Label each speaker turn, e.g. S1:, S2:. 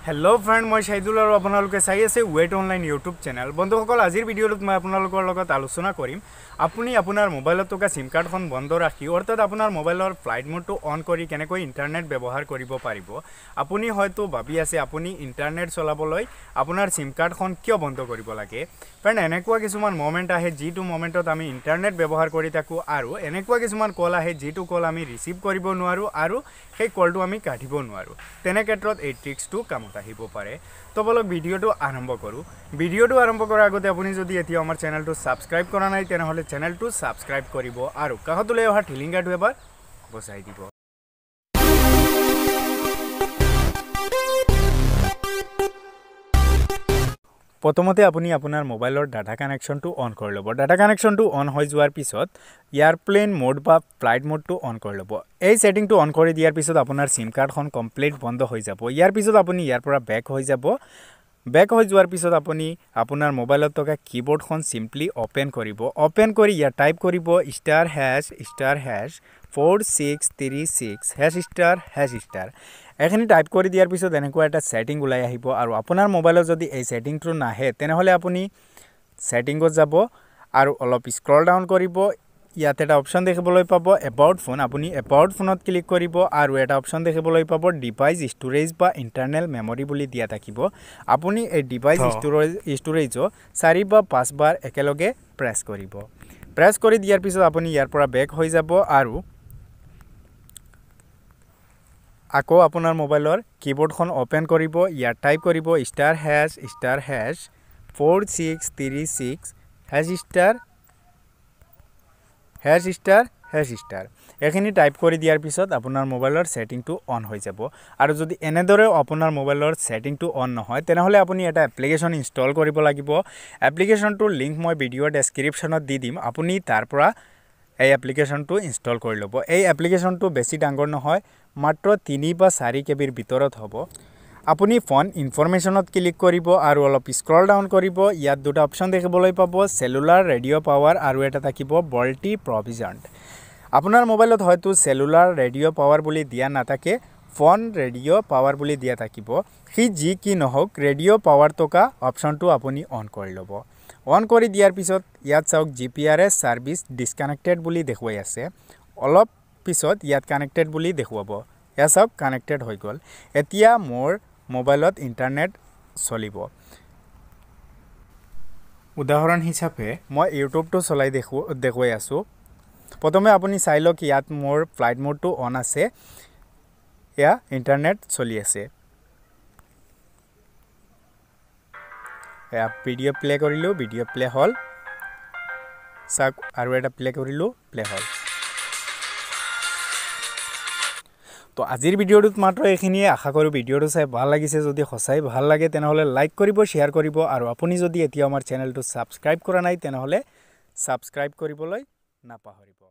S1: Hello friend, মই শাহিদুল আৰু আপোনালোকে চাই আছে ওয়েট অনলাইন ইউটিউব চেনেল। বন্ধুসকল আজিৰ ভিডিঅ'টোত মই আপোনালোকৰ লগত আলোচনা কৰিম আপুনি আপোনাৰ মোবাইলত থকা সিম কাৰ্ডখন বন্ধ ৰাখি অৰ্থাৎ আপোনাৰ মোবাইলৰ ফ্লাইট মোডটো অন কৰি কেনেকৈ ইন্টাৰনেট ব্যৱহাৰ কৰিব পাৰিব। আপুনি হয়তো ভাবি আছে আপুনি ইন্টাৰনেট চলাবলৈ আপোনাৰ সিম কাৰ্ডখন কিয় বন্ধ কৰিব লাগে। ফ্ৰেণ্ড এনেকুৱা কিছুমান মোমেন্ট আহে যিটো মোমেন্টত আমি ইন্টাৰনেট ব্যৱহাৰ কৰি থাকো আৰু এনেকুৱা কিছুমান কল আহে যিটো কল আমি ৰিসিভ কৰিব নোৱাৰো আৰু সেই কলটো আমি কাটিব নোৱাৰো। তেনে ক্ষেত্ৰত এই ট্ৰিক্সটো কাম আহিব পাৰে। তো বলক ভিডিওটো আৰম্ভ কৰো। ভিডিওটো আৰম্ভ কৰাৰ আগতে আপুনি যদি এতিয়া আমাৰ চেনেলটো সাবস্ক্ৰাইব কৰা নাই তেনেহলে চেনেলটো সাবস্ক্ৰাইব কৰিব আৰু কাষতলৈ অহা টিলিংগাটো এবাৰ বসাই দিব। প্ৰথমতে আপুনি আপোনাৰ মোবাইলৰ ডাটা কানেকশনটো অন কৰি ল'ব। ডাটা কানেকশনটো অন হৈ যোৱাৰ পিছত এয়াৰপ্লেন মোড বা ফ্লাইট মোডটো অন কৰি ল'ব। এই সেটিংটো অন কৰি দিয়াৰ পিছত আপোনাৰ সিম কাৰ্ডখন কমপ্লিট বন্ধ হৈ যাব। ইয়াৰ পিছত আপুনি ইয়াৰ পৰা বেক হৈ যাব। বেক হৈ যোৱাৰ পিছত আপুনি আপোনাৰ মোবাইলত থকা কিবোৰ্ডখন সিম্পলি ওপেন কৰিব। ওপেন কৰি ইয়াত টাইপ কৰিব ***4636#** এখানে টাইপ কৰি দিয়াৰ পিছত এনেকুৱা এটা সেটিং ওলাই আহিব আৰু আপোনাৰ মোবাইলত যদি এই সেটিংটো নাহে তেনেহলে আপুনি সেটিংত যাব আৰু অলপ স্ক্ৰল ডাউন কৰিব। ইয়াত এটা অপশন দেখিবলৈ পাব এবাউট ফোন। আপুনি এবাউট ফোনত ক্লিক কৰিব আৰু এটা অপশন দেখিবলৈ পাব ডিভাইস ষ্টৰেজ বা ইন্টাৰনেল মেমৰি বুলি দিয়া থাকিব। আপুনি এই ডিভাইস ষ্টৰেজো 4 বা 5 বাৰ একেলগে প্ৰেছ কৰিব। প্ৰেছ কৰি দিয়াৰ পিছত আপুনি ইয়াৰ পৰা বেক হৈ যাব আৰু আকৌ আপোনাৰ মোবাইলৰ কিবোৰ্ডখন ওপেন কৰিব। ইয়াত টাইপ কৰিব ***4636#** এখিনি টাইপ কৰি দিয়াৰ পিছত আপোনাৰ মোবাইলৰ সেটিংটো অন হৈ যাব। আৰু যদি এনেদৰে আপোনাৰ মোবাইলৰ সেটিংটো অন নহয় তেনেহলে আপুনি এটা এপ্লিকেশন ইনষ্টল কৰিব লাগিব। এপ্লিকেশনটোৰ লিংক মই ভিডিঅ ডেসক্ৰিপচনত দি দিম। আপুনি তাৰ পৰা এই এপ্লিকেশনটো ইনষ্টল কৰি ল'ব। এই এপ্লিকেশনটো বেছি ডাঙৰ নহয়, মাত্ৰ 3 বা 4 কেবিৰ ভিতৰত হ'ব। আপুনি ফোন ইনফৰমেশনত ক্লিক কৰিব আৰু অলপ স্ক্ৰল ডাউন কৰিব। ইয়াত দুটা অপশন দেখিবলৈ পাব সেলুলাৰ ৰেডিঅ' পাৱাৰ আৰু এটা থাকিব ভল্টি প্ৰভিজন। আপোনাৰ মোবাইলত হয়তো সেলুলাৰ ৰেডিঅ' পাৱাৰ বুলি দিয়া নাথাকে, ফোন ৰেডিঅ' পাৱাৰ বুলি দিয়া থাকিব। সি যি কি নহওক ৰেডিঅ' পাৱাৰ থকা অপশনটো আপুনি অন কৰি ল'ব। অন কৰি দিয়াৰ পিছত ইয়াত চাওক জিপিআৰএছ সাৰ্ভিস ডিসকানেক্টেড বুলি দেখুৱাই আছে। অলপ পিছত ইয়াত কানেক্টেড বুলি দেখুৱাব। এয়া চাওক কানেক্টেড হৈ গ'ল। এতিয়া মোৰ মোবাইলত ইন্টাৰনেট চলিব। উদাহৰণ হিচাপে মই ইউটিউবটো চলাই দেখুৱাই আছো। প্ৰথমে আপুনি চাই লওক ইয়াত মোৰ ফ্লাইট মোডটো অন আছে। এয়া ইন্টাৰনেট চলি আছে। এয়া ভিডিঅ' প্লে কৰিলো, ভিডিঅ' প্লে হ'ল। চাওক আৰু এটা প্লে কৰিলো, প্লে হ'ল। তো আজিৰ ভিডিঅ'টোত মাত্ৰ এইখিনিয়ে। আশা কৰো ভিডিঅ'টো চাই ভাল লাগিছে। যদি সঁচাই ভাল লাগে তেনেহলে লাইক কৰিব, শেয়াৰ কৰিব আৰু আপুনি যদি এতিয়া আমাৰ চেনেলটো সাবস্ক্ৰাইব কৰা নাই তেনেহলে সাবস্ক্ৰাইব কৰিবলৈ নাপাহৰিব।